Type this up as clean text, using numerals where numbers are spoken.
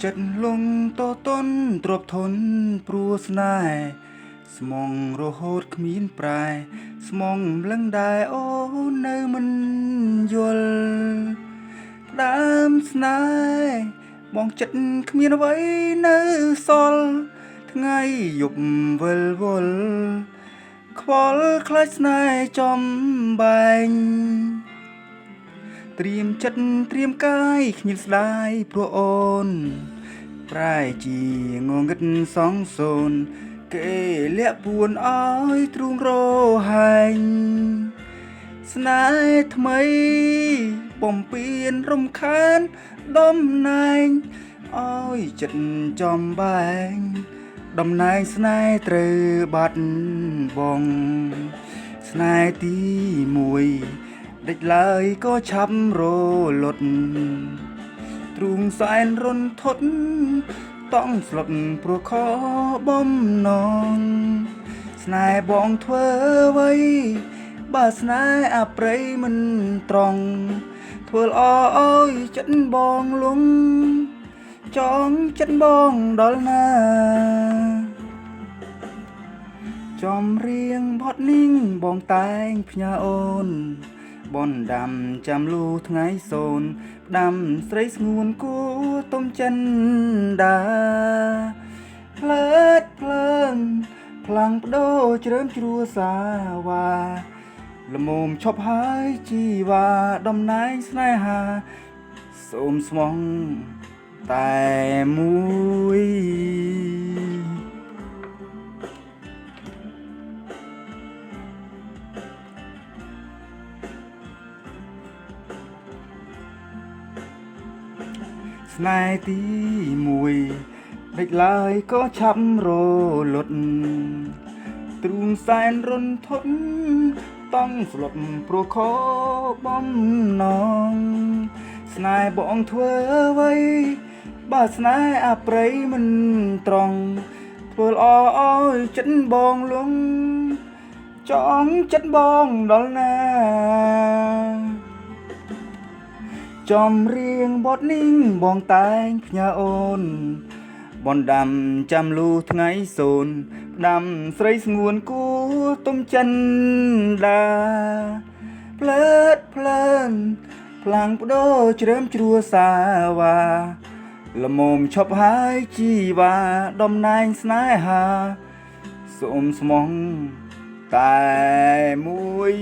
ចិត្តលងតតនទ្របធនព្រោះស្នេហ៍ស្មងរហូតគ្មានប្រែស្មងម្លឹងដែរអូននៅមិនយល់ដើមស្នេហ៍បងចិត្តគ្មានអ្វីនៅសល់ថ្ងៃយប់វិលវល់ខ្វល់ខ្លាចស្នេហ៍ចំបែងត្រៀមចិត្តត្រៀមកាយខ្ញិលស្ដាយព្រោះអូនប្រែជាងងឹតសងសូនគេលាក់ពួនអើយទ្រូងរហែងស្នេហ៍ថ្មីបំពេញរំខានដំណែងអើយចិត្តចំបែងតំណែងស្នេហ៍ត្រូវបាត់បង់ស្នេហ៍ទី1ដេចឡើយក៏ឆាប់រលត់ទ្រូងសែនរន្ធត់តង់ស្លុតព្រោះខបំណងស្នេហ៍បងធ្វើអ្វីបើស្នេហ៍អប្រិយមិនត្រង់ធ្វើល្អអើយចិត្តបងលងចង់ចិត្តបងដល់ណាចំរៀងបត់នីងបងតែងផ្ញើអូនបនដាំចាំលូថ្ងៃសូនផ្ដាំស្រីស្ងួនគួទុំចិនដាផ្លើតភ្លើងផ្លាំងបដូរជ្រើមជ្រួសាវ៉ាល្មមឈប់ហើយជីវ៉ាតំណែងស្នេហាសូមស្មងតែមួយស្នេហ៍ទី1ដេចឡើយក៏ឆាប់រលត់ទ្រូងសែនរន្ធត់តង់ស្លុតព្រោះខបំណងស្នេហ៍បងធ្វើអ្វីបើស្នេហ៍អប្រិយមិនត្រង់ធ្វើល្អអើយចិត្តបងលងចង់ចិត្តបងដល់ណាចំរៀងបត់នីងបងតែងផ្ញើអូនបនដាំចាំលូថ្ងៃសូនផ្ដាំស្រីស្ងួនគួទុំចិនដាផ្លើតភ្លើងផ្លាំងបដូរជ្រើមជ្រួសាវ៉ាល្មមឈប់ហើយជីវ៉ាតំណែងស្នេហាសូមស្មងតែមួយ